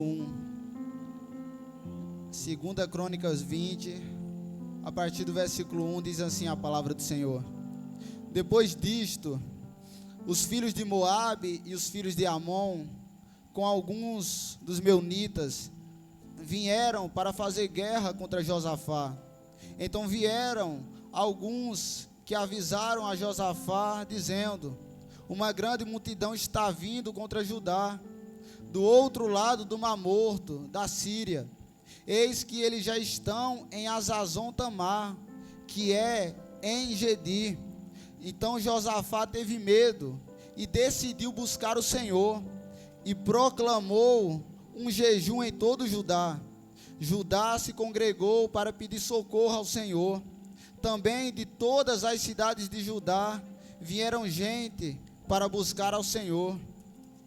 2 Crônicas 20, a partir do versículo 1, diz assim a palavra do Senhor. Depois disto, os filhos de Moabe e os filhos de Amon, com alguns dos meunitas, vieram para fazer guerra contra Josafá. Então vieram alguns que avisaram a Josafá, dizendo: uma grande multidão está vindo contra Judá, do outro lado do Mar Morto, da Síria. Eis que eles já estão em Hazazon Tamar, que é em Gedi. Então Josafá teve medo e decidiu buscar o Senhor, e proclamou um jejum em todo Judá. Judá se congregou para pedir socorro ao Senhor. Também de todas as cidades de Judá vieram gente para buscar ao Senhor.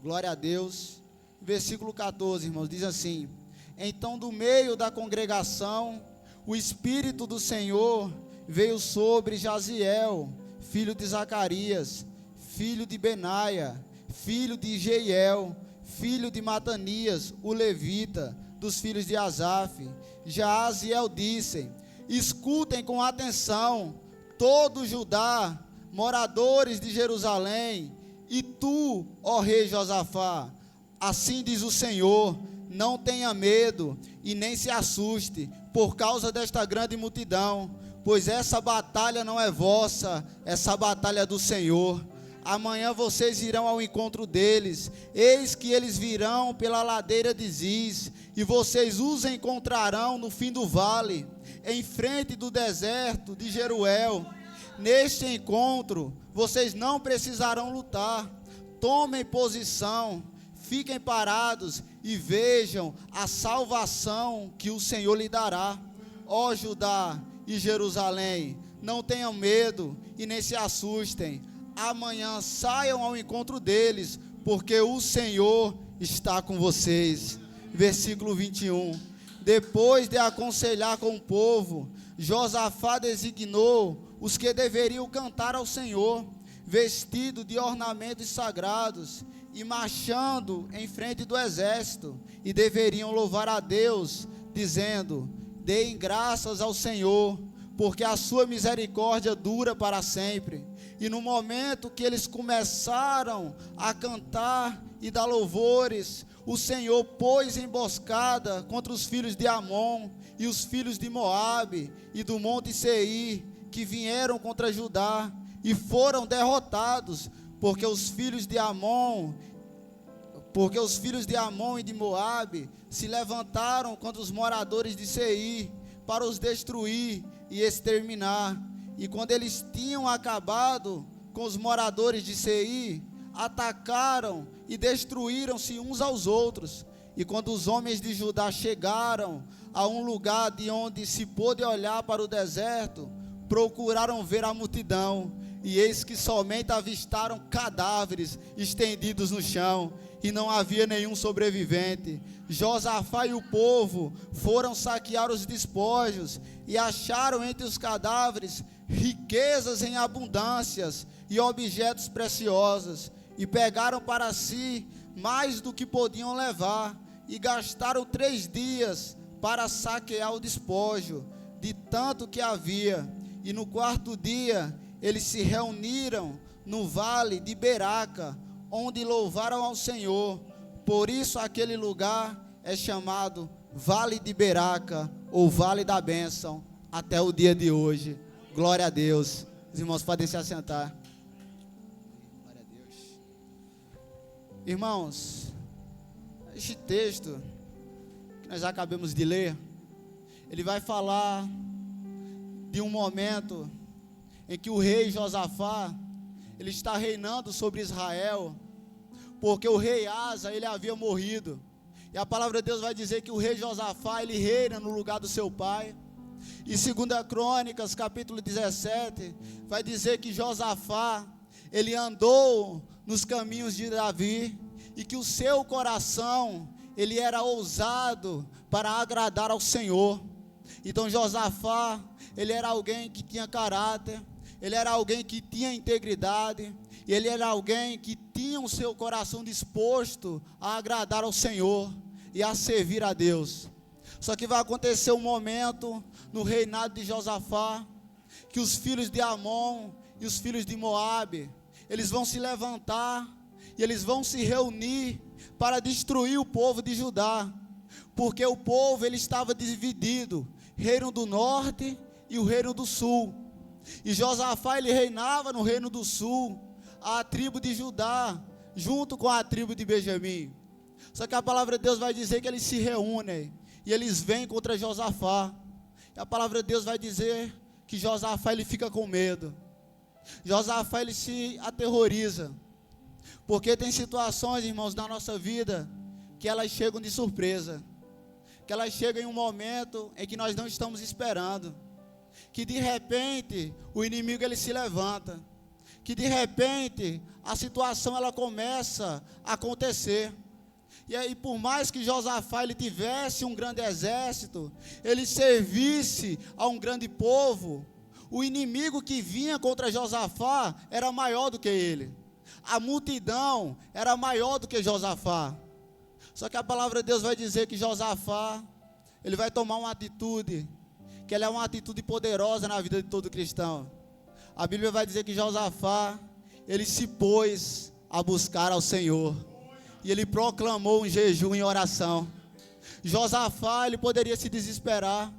Glória a Deus. Versículo 14, irmãos, diz assim: então do meio da congregação, o Espírito do Senhor veio sobre Jaziel, filho de Zacarias, filho de Benaia, filho de Jeiel, filho de Matanias, o levita, dos filhos de Asaf. Jaziel disse: escutem com atenção, todo Judá, moradores de Jerusalém, e tu, ó rei Josafá, assim diz o Senhor: não tenha medo e nem se assuste por causa desta grande multidão, pois essa batalha não é vossa, essa batalha é do Senhor. Amanhã vocês irão ao encontro deles, eis que eles virão pela ladeira de Ziz, e vocês os encontrarão no fim do vale, em frente do deserto de Jeruel. Neste encontro, vocês não precisarão lutar. Tomem posição, fiquem parados e vejam a salvação que o Senhor lhe dará. Ó Judá e Jerusalém, não tenham medo e nem se assustem. Amanhã saiam ao encontro deles, porque o Senhor está com vocês. Versículo 21. Depois de aconselhar com o povo, Josafá designou os que deveriam cantar ao Senhor, vestido de ornamentos sagrados e marchando em frente do exército, e deveriam louvar a Deus, dizendo: deem graças ao Senhor, porque a sua misericórdia dura para sempre. E no momento que eles começaram a cantar e dar louvores, o Senhor pôs emboscada contra os filhos de Amon e os filhos de Moabe e do monte Seir, que vieram contra Judá, e foram derrotados, porque os filhos de Amon e de Moabe se levantaram contra os moradores de Seir para os destruir e exterminar. E quando eles tinham acabado com os moradores de Seir, atacaram e destruíram-se uns aos outros. E quando os homens de Judá chegaram a um lugar de onde se pôde olhar para o deserto, procuraram ver a multidão, e eis que somente avistaram cadáveres estendidos no chão, e não havia nenhum sobrevivente. Josafá e o povo foram saquear os despojos, e acharam entre os cadáveres riquezas em abundâncias e objetos preciosos, e pegaram para si mais do que podiam levar, e gastaram 3 dias para saquear o despojo, de tanto que havia. E no 4º dia eles se reuniram no vale de Beraca, onde louvaram ao Senhor. Por isso aquele lugar é chamado Vale de Beraca, ou Vale da Bênção, até o dia de hoje. Glória a Deus. Os irmãos podem se assentar. Glória a Deus. Irmãos, este texto que nós acabamos de ler, ele vai falar de um momento em que o rei Josafá, ele está reinando sobre Israel, porque o rei Asa, ele havia morrido. E a palavra de Deus vai dizer que o rei Josafá, ele reina no lugar do seu pai. E 2 Crônicas, capítulo 17, vai dizer que Josafá, ele andou nos caminhos de Davi, e que o seu coração, ele era ousado para agradar ao Senhor. Então Josafá, ele era alguém que tinha caráter, ele era alguém que tinha integridade, e ele era alguém que tinha o seu coração disposto a agradar ao Senhor. e a servir a Deus. Só que vai acontecer um momento no reinado de Josafá, que os filhos de Amon e os filhos de Moabe, eles vão se levantar e eles vão se reunir para destruir o povo de Judá, porque o povo ele estava dividido, reino do norte e o reino do sul, e Josafá ele reinava no reino do sul, a tribo de Judá, junto com a tribo de Benjamim. Só que a palavra de Deus vai dizer que eles se reúnem, e eles vêm contra Josafá, e a palavra de Deus vai dizer que Josafá ele fica com medo, Josafá ele se aterroriza, porque tem situações, irmãos, na nossa vida, que elas chegam de surpresa, que elas chegam em um momento em que nós não estamos esperando, que de repente o inimigo ele se levanta, que de repente a situação ela começa a acontecer. E aí, por mais que Josafá ele tivesse um grande exército, ele servisse a um grande povo, o inimigo que vinha contra Josafá era maior do que ele, a multidão era maior do que Josafá. Só que a palavra de Deus vai dizer que Josafá ele vai tomar uma atitude, que ela é uma atitude poderosa na vida de todo cristão. A Bíblia vai dizer que Josafá ele se pôs a buscar ao Senhor, e ele proclamou um jejum em oração. Josafá ele poderia se desesperar,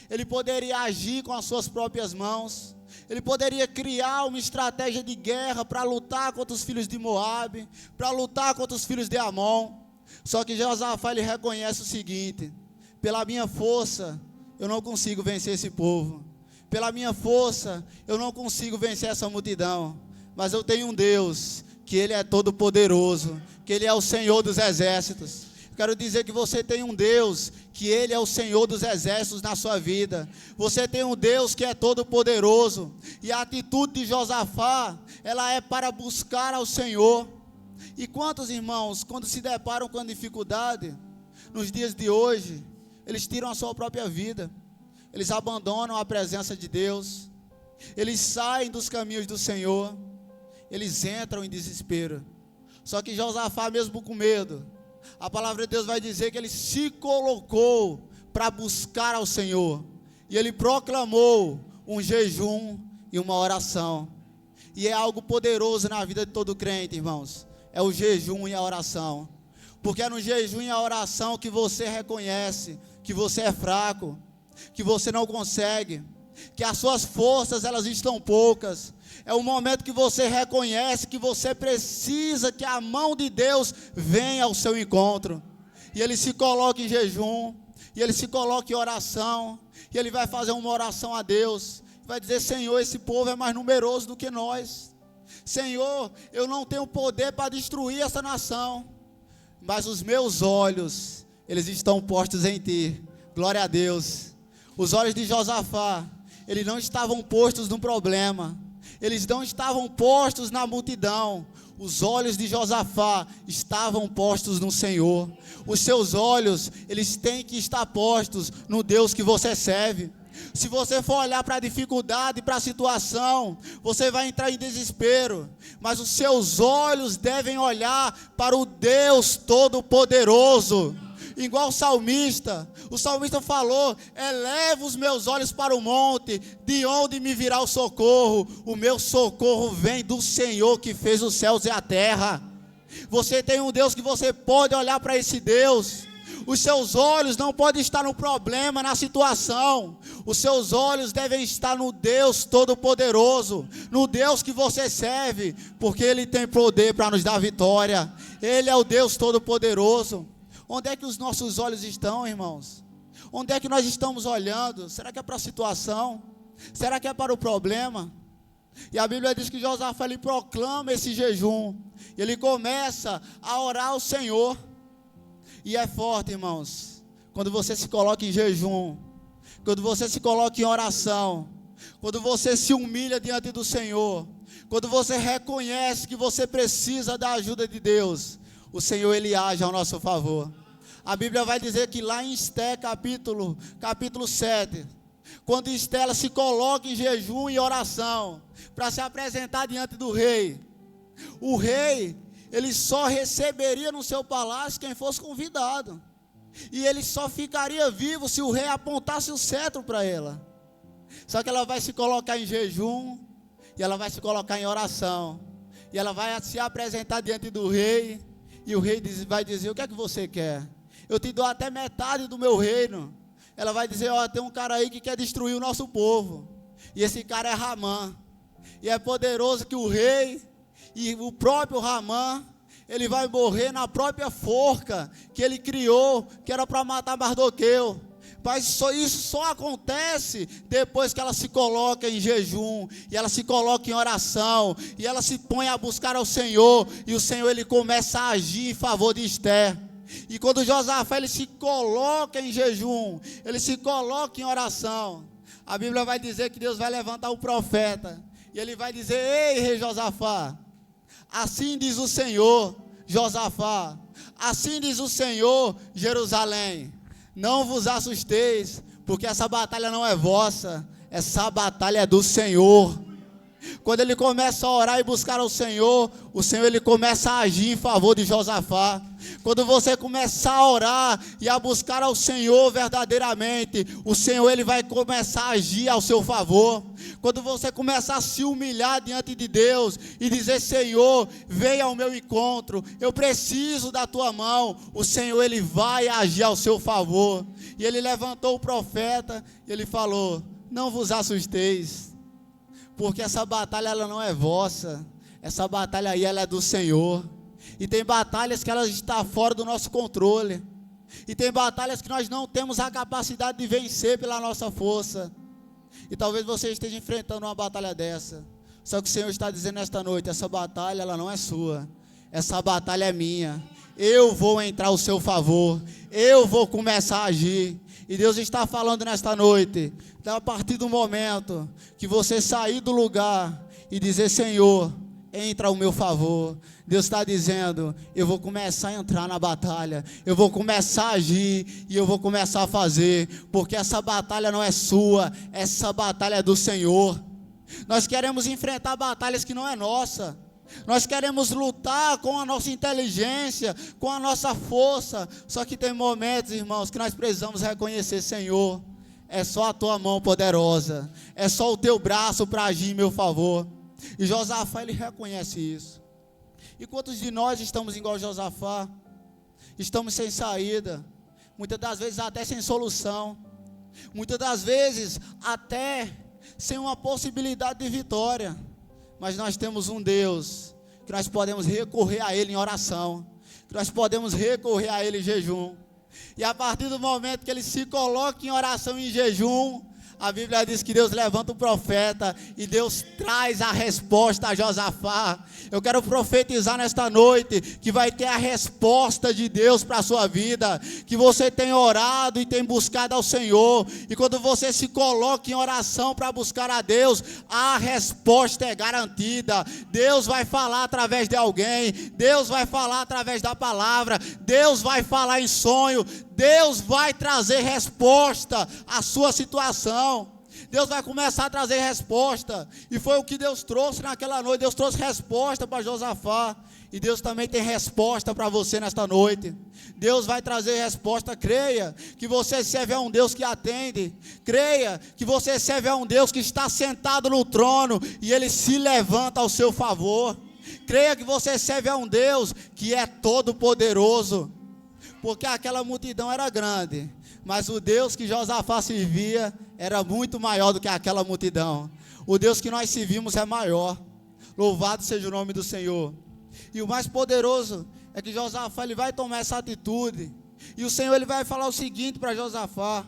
ele poderia agir com as suas próprias mãos, ele poderia criar uma estratégia de guerra para lutar contra os filhos de Moabe, para lutar contra os filhos de Amon. Só que Josafá ele reconhece o seguinte: pela minha força eu não consigo vencer esse povo, pela minha força eu não consigo vencer essa multidão, mas eu tenho um Deus que ele é todo poderoso, que ele é o Senhor dos exércitos. Quero dizer que você tem um Deus, que ele é o Senhor dos exércitos na sua vida. Você tem um Deus que é todo poderoso, e a atitude de Josafá, ela é para buscar ao Senhor. E quantos irmãos, quando se deparam com a dificuldade, nos dias de hoje, eles tiram a sua própria vida, eles abandonam a presença de Deus, eles saem dos caminhos do Senhor, eles entram em desespero. Só que Josafá, mesmo com medo, a palavra de Deus vai dizer que ele se colocou para buscar ao Senhor, e ele proclamou um jejum e uma oração. E é algo poderoso na vida de todo crente, irmãos, é o jejum e a oração, porque é no jejum e a oração que você reconhece que você é fraco, que você não consegue, que as suas forças elas estão poucas. É o momento que você reconhece que você precisa que a mão de Deus venha ao seu encontro, e ele se coloca em jejum, e ele se coloca em oração, e ele vai fazer uma oração a Deus, vai dizer: Senhor, esse povo é mais numeroso do que nós, Senhor, eu não tenho poder para destruir essa nação, mas os meus olhos, eles estão postos em Ti. Glória a Deus. Os olhos de Josafá, eles não estavam postos no problema, eles não estavam postos na multidão. Os olhos de Josafá estavam postos no Senhor. Os seus olhos, eles têm que estar postos no Deus que você serve. Se você for olhar para a dificuldade, para a situação, você vai entrar em desespero, mas os seus olhos devem olhar para o Deus Todo-Poderoso. Igual o salmista falou: eleva os meus olhos para o monte, de onde me virá o socorro? O meu socorro vem do Senhor que fez os céus e a terra. Você tem um Deus que você pode olhar para esse Deus. Os seus olhos não podem estar no problema, na situação. Os seus olhos devem estar no Deus Todo-Poderoso, no Deus que você serve, porque Ele tem poder para nos dar vitória. Ele é o Deus Todo-Poderoso. Onde é que os nossos olhos estão, irmãos? Onde é que nós estamos olhando? Será que é para a situação? Será que é para o problema? E a Bíblia diz que Josafá ele proclama esse jejum, ele começa a orar ao Senhor. E é forte, irmãos, quando você se coloca em jejum, quando você se coloca em oração, quando você se humilha diante do Senhor, quando você reconhece que você precisa da ajuda de Deus, o Senhor ele age ao nosso favor. A Bíblia vai dizer que lá em Esté capítulo 7, quando Esté ela se coloca em jejum e oração para se apresentar diante do rei, o rei ele só receberia no seu palácio quem fosse convidado. E ele só ficaria vivo se o rei apontasse o cetro para ela. Só que ela vai se colocar em jejum, e ela vai se colocar em oração, e ela vai se apresentar diante do rei, e o rei vai dizer: o que é que você quer? Eu te dou até metade do meu reino. Ela vai dizer: ó, tem um cara aí que quer destruir o nosso povo, e esse cara é Ramã, e é poderoso que o rei, e o próprio Ramã, ele vai morrer na própria forca que ele criou, que era para matar Mardoqueu. Mas isso só acontece depois que ela se coloca em jejum, e ela se coloca em oração, e ela se põe a buscar ao Senhor, e o Senhor ele começa a agir em favor de Esther. E quando Josafá ele se coloca em jejum, ele se coloca em oração, a Bíblia vai dizer que Deus vai levantar o profeta, e ele vai dizer: ei, rei Josafá, assim diz o Senhor, Josafá, assim diz o Senhor, Jerusalém, não vos assusteis, porque essa batalha não é vossa, essa batalha é do Senhor. Quando ele começa a orar e buscar ao Senhor, o Senhor ele começa a agir em favor de Josafá. Quando você começar a orar e a buscar ao Senhor verdadeiramente, o Senhor ele vai começar a agir ao seu favor. Quando você começar a se humilhar diante de Deus e dizer: Senhor, venha ao meu encontro, eu preciso da tua mão, o Senhor ele vai agir ao seu favor. E ele levantou o profeta e ele falou: não vos assusteis, porque essa batalha ela não é vossa, essa batalha aí ela é do Senhor. E tem batalhas que elas estão fora do nosso controle, e tem batalhas que nós não temos a capacidade de vencer pela nossa força. E talvez você esteja enfrentando uma batalha dessa, só que o Senhor está dizendo nesta noite: essa batalha ela não é sua, essa batalha é minha. Eu vou entrar ao seu favor, eu vou começar a agir. E Deus está falando nesta noite, a partir do momento que você sair do lugar e dizer: Senhor, entra ao meu favor, Deus está dizendo: eu vou começar a entrar na batalha, eu vou começar a agir, e eu vou começar a fazer, porque essa batalha não é sua, essa batalha é do Senhor. Nós queremos enfrentar batalhas que não é nossa, nós queremos lutar com a nossa inteligência, com a nossa força, só que tem momentos, irmãos, que nós precisamos reconhecer: Senhor, é só a tua mão poderosa, é só o teu braço para agir em meu favor. E Josafá ele reconhece isso. E quantos de nós estamos igual Josafá? Estamos sem saída, muitas das vezes até sem solução, muitas das vezes até sem uma possibilidade de vitória. Mas nós temos um Deus que nós podemos recorrer a Ele em oração, que nós podemos recorrer a Ele em jejum. E a partir do momento que ele se coloca em oração e em jejum, a Bíblia diz que Deus levanta o profeta e Deus traz a resposta a Josafá. Eu quero profetizar nesta noite que vai ter a resposta de Deus para a sua vida, que você tem orado e tem buscado ao Senhor, e quando você se coloca em oração para buscar a Deus, a resposta é garantida. Deus vai falar através de alguém, Deus vai falar através da palavra, Deus vai falar em sonho, Deus vai trazer resposta à sua situação. Deus vai começar a trazer resposta. E foi o que Deus trouxe naquela noite. Deus trouxe resposta para Josafá. E Deus também tem resposta para você nesta noite. Deus vai trazer resposta. Creia que você serve a um Deus que atende. Creia que você serve a um Deus que está sentado no trono e Ele se levanta ao seu favor. Creia que você serve a um Deus que é todo poderoso. Porque aquela multidão era grande, mas o Deus que Josafá servia era muito maior do que aquela multidão. O Deus que nós servimos é maior. Louvado seja o nome do Senhor. E o mais poderoso é que Josafá ele vai tomar essa atitude. E o Senhor ele vai falar o seguinte para Josafá: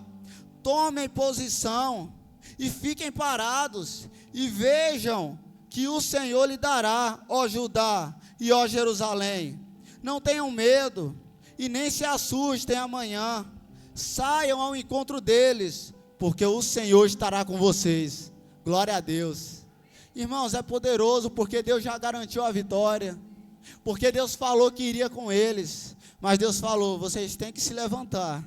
tomem posição e fiquem parados e vejam que o Senhor lhe dará, ó Judá e ó Jerusalém. Não tenham medo e nem se assustem amanhã, saiam ao encontro deles, porque o Senhor estará com vocês. Glória a Deus. Irmãos, é poderoso, porque Deus já garantiu a vitória, porque Deus falou que iria com eles, mas Deus falou: vocês têm que se levantar,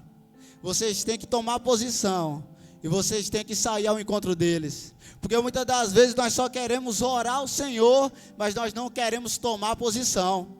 vocês têm que tomar posição, e vocês têm que sair ao encontro deles, porque muitas das vezes nós só queremos orar ao Senhor, mas nós não queremos tomar posição.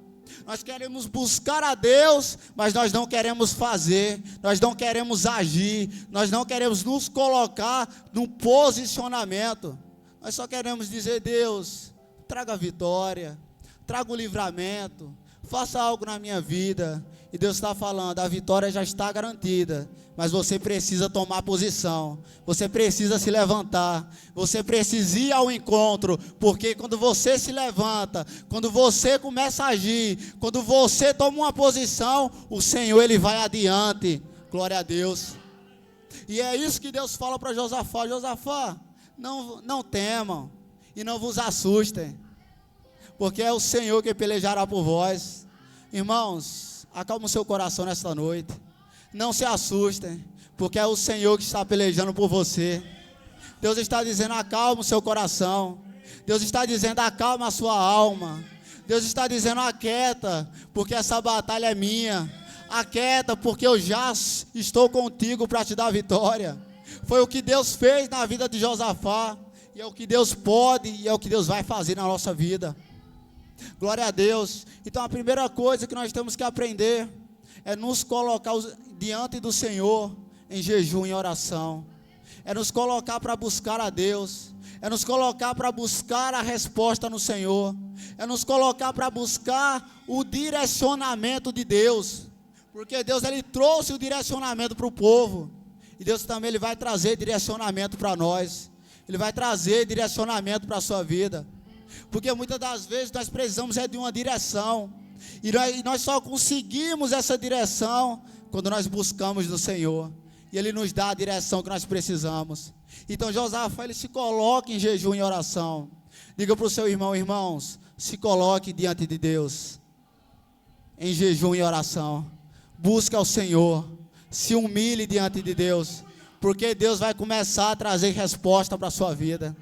Nós queremos buscar a Deus, mas nós não queremos fazer, nós não queremos agir, nós não queremos nos colocar num posicionamento. Nós só queremos dizer: Deus, traga a vitória, traga o livramento, faça algo na minha vida. E Deus está falando: a vitória já está garantida, mas você precisa tomar posição, você precisa se levantar, você precisa ir ao encontro, porque quando você se levanta, quando você começa a agir, quando você toma uma posição, o Senhor, Ele vai adiante. Glória a Deus. E é isso que Deus fala para Josafá: Josafá, não temam e não vos assustem, porque é o Senhor que pelejará por vós. Irmãos, acalma o seu coração nesta noite, não se assustem, porque é o Senhor que está pelejando por você. Deus está dizendo: acalma o seu coração. Deus está dizendo: acalma a sua alma. Deus está dizendo: aquieta, porque essa batalha é minha. Aquieta, porque eu já estou contigo para te dar vitória. Foi o que Deus fez na vida de Josafá, e é o que Deus pode, e é o que Deus vai fazer na nossa vida. Glória a Deus. Então a primeira coisa que nós temos que aprender é nos colocar diante do Senhor em jejum e oração. É nos colocar para buscar a Deus. É nos colocar para buscar a resposta no Senhor. É nos colocar para buscar o direcionamento de Deus. Porque Deus, Ele trouxe o direcionamento para o povo. E Deus também, Ele vai trazer direcionamento para nós. Ele vai trazer direcionamento para a sua vida. Porque muitas das vezes nós precisamos de uma direção. E nós só conseguimos essa direção quando nós buscamos no Senhor. E Ele nos dá a direção que nós precisamos. Então Josafá, ele se coloca em jejum e oração. Diga para o seu irmão: irmãos, se coloque diante de Deus em jejum e oração. Busca ao Senhor, se humilhe diante de Deus, porque Deus vai começar a trazer resposta para a sua vida.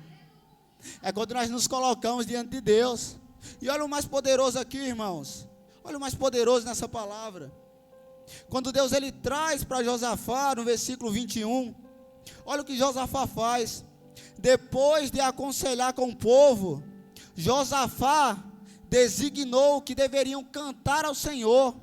É quando nós nos colocamos diante de Deus. E olha o mais poderoso aqui, irmãos. Olha o mais poderoso nessa palavra. Quando Deus, Ele traz para Josafá, no versículo 21, olha o que Josafá faz. Depois de aconselhar com o povo, Josafá designou que deveriam cantar ao Senhor,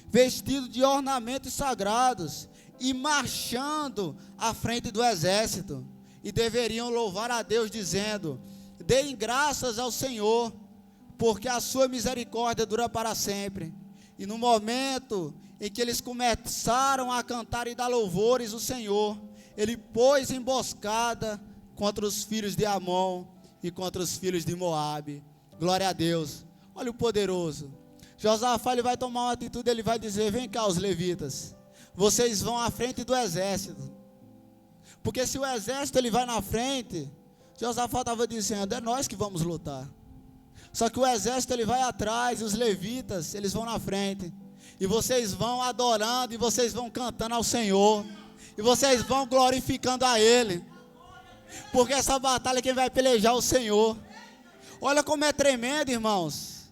vestido de ornamentos sagrados, e marchando à frente do exército, e deveriam louvar a Deus, dizendo: deem graças ao Senhor, porque a sua misericórdia dura para sempre. E no momento em que eles começaram a cantar e dar louvores ao Senhor, Ele pôs emboscada contra os filhos de Amon e contra os filhos de Moabe. Glória a Deus. Olha o poderoso. Josafá, ele vai tomar uma atitude, ele vai dizer: vem cá, os levitas, vocês vão à frente do exército. Porque se o exército ele vai na frente, Josafá estava dizendo: é nós que vamos lutar. Só que o exército ele vai atrás, e os levitas eles vão na frente. E vocês vão adorando, e vocês vão cantando ao Senhor, e vocês vão glorificando a Ele. Porque essa batalha quem vai pelejar é o Senhor. Olha como é tremendo, irmãos.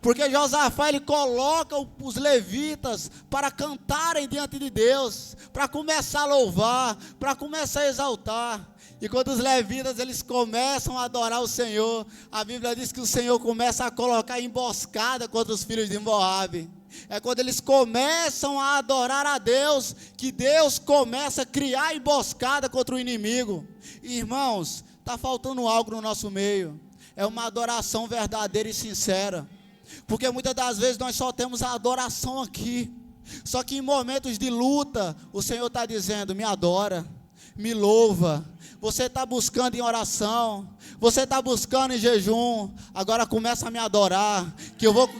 Porque Josafá, ele coloca os levitas para cantarem diante de Deus, para começar a louvar, para começar a exaltar. E quando os levitas eles começam a adorar o Senhor, a Bíblia diz que o Senhor começa a colocar emboscada contra os filhos de Moabe. É quando eles começam a adorar a Deus, que Deus começa a criar emboscada contra o inimigo. E, irmãos, está faltando algo no nosso meio. É uma adoração verdadeira e sincera. Porque muitas das vezes nós só temos a adoração aqui. Só que em momentos de luta, o Senhor está dizendo: me adora, me louva. Você está buscando em oração, você está buscando em jejum, agora começa a me adorar,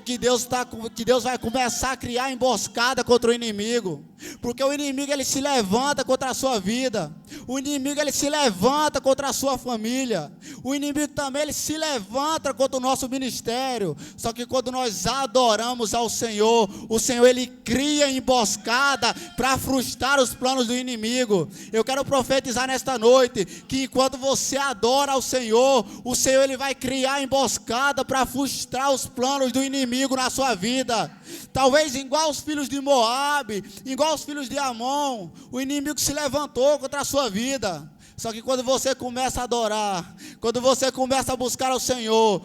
que Deus vai começar a criar emboscada contra o inimigo, porque o inimigo ele se levanta contra a sua vida, o inimigo ele se levanta contra a sua família, o inimigo também ele se levanta contra o nosso ministério. Só que quando nós adoramos ao Senhor, o Senhor ele cria emboscada para frustrar os planos do inimigo. Eu quero profetizar nesta noite que enquanto você adora ao Senhor, o Senhor ele vai criar emboscada para frustrar os planos do inimigo na sua vida. Talvez igual os filhos de Moabe, igual os filhos de Amon, o inimigo se levantou contra a sua vida. Só que quando você começa a adorar, quando você começa a buscar o Senhor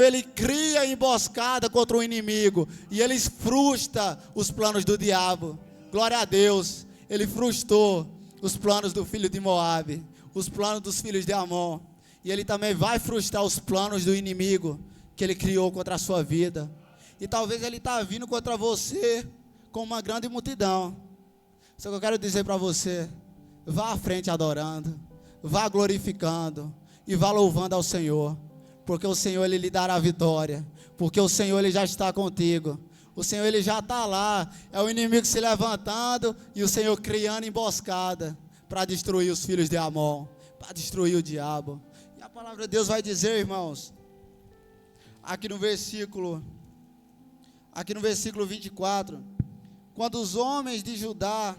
ele cria emboscada contra o inimigo e ele frustra os planos do diabo. Glória a Deus, ele frustrou os planos do filho de Moabe, os planos dos filhos de Amon, e ele também vai frustrar os planos do inimigo que ele criou contra a sua vida. E talvez ele está vindo contra você com uma grande multidão. Só que eu quero dizer para você, vá à frente adorando, vá glorificando e vá louvando ao Senhor, porque o Senhor ele lhe dará a vitória, porque o Senhor ele já está contigo, o Senhor ele já está lá, é o inimigo se levantando e o Senhor criando emboscada para destruir os filhos de Amon, para destruir o diabo. E a palavra de Deus vai dizer, irmãos, aqui no versículo 24, quando os homens de Judá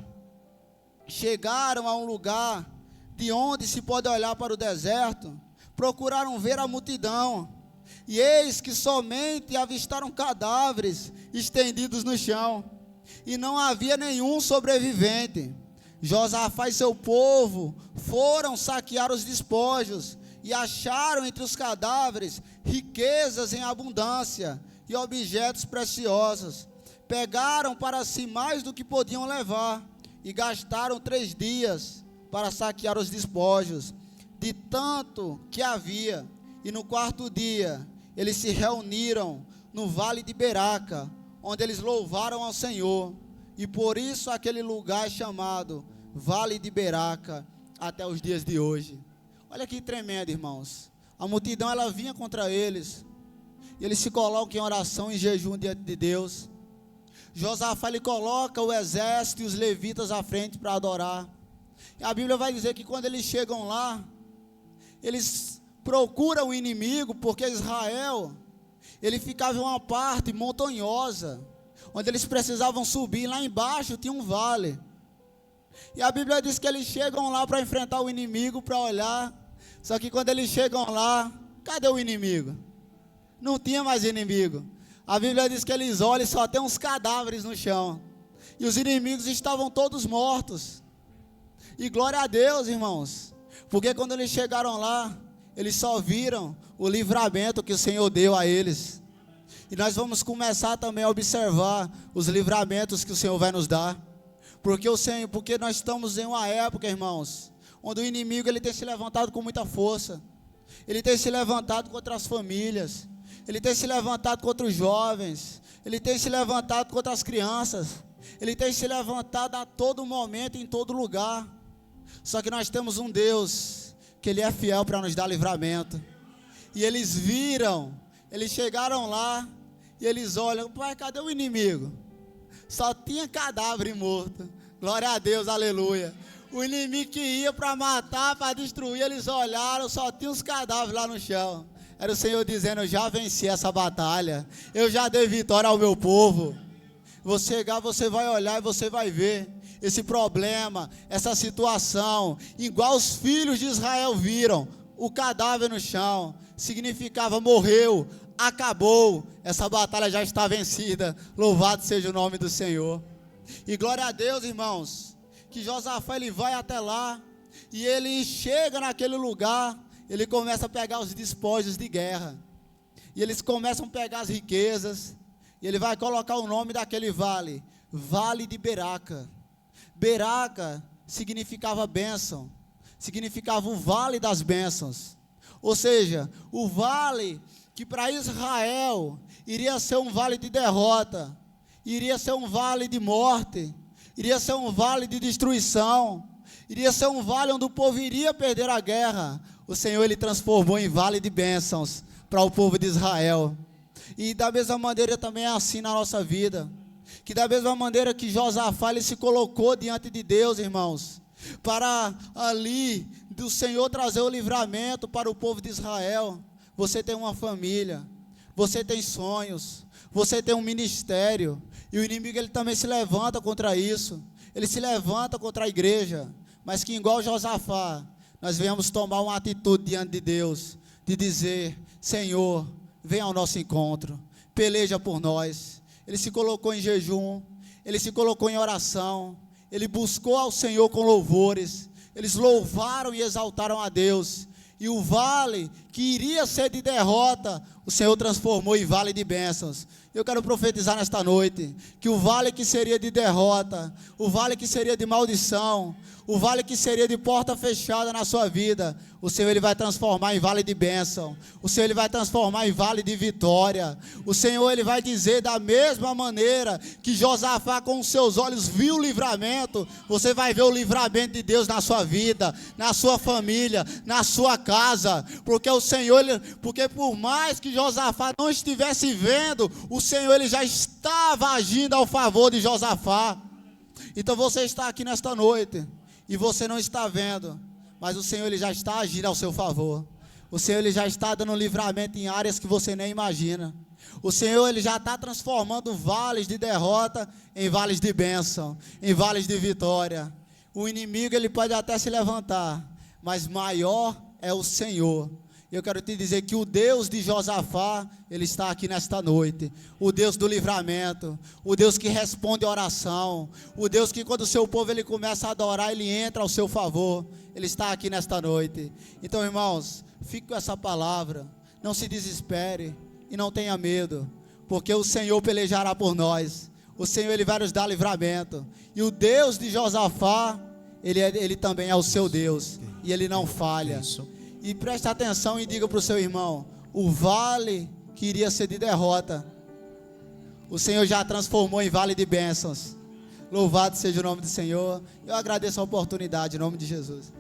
chegaram a um lugar de onde se pode olhar para o deserto, procuraram ver a multidão, e eis que somente avistaram cadáveres estendidos no chão, e não havia nenhum sobrevivente. Josafá e seu povo foram saquear os despojos, e acharam entre os cadáveres riquezas em abundância, e objetos preciosos. Pegaram para si mais do que podiam levar, e gastaram 3 dias para saquear os despojos, de tanto que havia. E no 4º dia, eles se reuniram no vale de Beraca, onde eles louvaram ao Senhor, e por isso aquele lugar é chamado Vale de Beraca, até os dias de hoje. Olha que tremendo, irmãos. A multidão, ela vinha contra eles, e eles se colocam em oração, em jejum diante de Deus. Josafá, ele coloca o exército e os levitas à frente para adorar. E a Bíblia vai dizer que quando eles chegam lá, eles procuram o inimigo, porque Israel, ele ficava em uma parte montanhosa, onde eles precisavam subir. Lá embaixo tinha um vale, e a Bíblia diz que eles chegam lá para enfrentar o inimigo, para olhar. Só que quando eles chegam lá, cadê o inimigo? Não tinha mais inimigo. A Bíblia diz que eles olham e só tem uns cadáveres no chão, e os inimigos estavam todos mortos. E glória a Deus, irmãos, porque quando eles chegaram lá, eles só viram o livramento que o Senhor deu a eles. E nós vamos começar também a observar os livramentos que o Senhor vai nos dar, porque nós estamos em uma época, irmãos, onde o inimigo ele tem se levantado com muita força. Ele tem se levantado contra as famílias, ele tem se levantado contra os jovens, ele tem se levantado contra as crianças, ele tem se levantado a todo momento, em todo lugar. Só que nós temos um Deus que ele é fiel para nos dar livramento. E eles viram, eles chegaram lá e eles olham, pai, cadê o inimigo? Só tinha cadáver morto. Glória a Deus, aleluia. O inimigo que ia para matar, para destruir, eles olharam, só tinha os cadáveres lá no chão. Era o Senhor dizendo, eu já venci essa batalha, eu já dei vitória ao meu povo. Você chegar, você vai olhar e você vai ver esse problema, essa situação, igual os filhos de Israel viram, o cadáver no chão, significava morreu, acabou, essa batalha já está vencida, louvado seja o nome do Senhor. E glória a Deus, irmãos, que Josafá ele vai até lá, e ele chega naquele lugar, ele começa a pegar os despojos de guerra, e eles começam a pegar as riquezas, e ele vai colocar o nome daquele vale, Vale de Beraca. Beraca significava bênção, significava o vale das bênçãos, ou seja, o vale que para Israel iria ser um vale de derrota, iria ser um vale de morte, iria ser um vale de destruição, iria ser um vale onde o povo iria perder a guerra. O Senhor ele transformou em vale de bênçãos para o povo de Israel. E da mesma maneira também é assim na nossa vida, que da mesma maneira que Josafá ele se colocou diante de Deus, irmãos, para ali do Senhor trazer o livramento para o povo de Israel. Você tem uma família, você tem sonhos, você tem um ministério, e o inimigo ele também se levanta contra isso, ele se levanta contra a igreja, mas que igual Josafá, nós venhamos tomar uma atitude diante de Deus, de dizer, Senhor, vem ao nosso encontro, peleja por nós. Ele se colocou em jejum, ele se colocou em oração, ele buscou ao Senhor com louvores, eles louvaram e exaltaram a Deus. E o vale que iria ser de derrota, o Senhor transformou em vale de bênçãos. Eu quero profetizar nesta noite, que o vale que seria de derrota, o vale que seria de maldição, o vale que seria de porta fechada na sua vida, o Senhor Ele vai transformar em vale de bênção, o Senhor Ele vai transformar em vale de vitória, o Senhor Ele vai dizer da mesma maneira que Josafá com os seus olhos viu o livramento, você vai ver o livramento de Deus na sua vida, na sua família, na sua casa, porque o Senhor, porque por mais que Josafá não estivesse vendo, o Senhor Ele já estava agindo ao favor de Josafá. Então você está aqui nesta noite e você não está vendo, mas o Senhor Ele já está agindo ao seu favor. O Senhor Ele já está dando livramento em áreas que você nem imagina. O Senhor Ele já está transformando vales de derrota em vales de bênção, em vales de vitória. O inimigo ele pode até se levantar, mas maior é o Senhor. Eu quero te dizer que o Deus de Josafá, Ele está aqui nesta noite. O Deus do livramento, o Deus que responde a oração, o Deus que quando o seu povo ele começa a adorar, Ele entra ao seu favor. Ele está aqui nesta noite. Então, irmãos, fique com essa palavra. Não se desespere e não tenha medo, porque o Senhor pelejará por nós. O Senhor Ele vai nos dar livramento. E o Deus de Josafá, Ele também é o seu Deus. E Ele não falha. E preste atenção e diga para o seu irmão, o vale que iria ser de derrota, o Senhor já transformou em vale de bênçãos. Louvado seja o nome do Senhor. Eu agradeço a oportunidade, em nome de Jesus.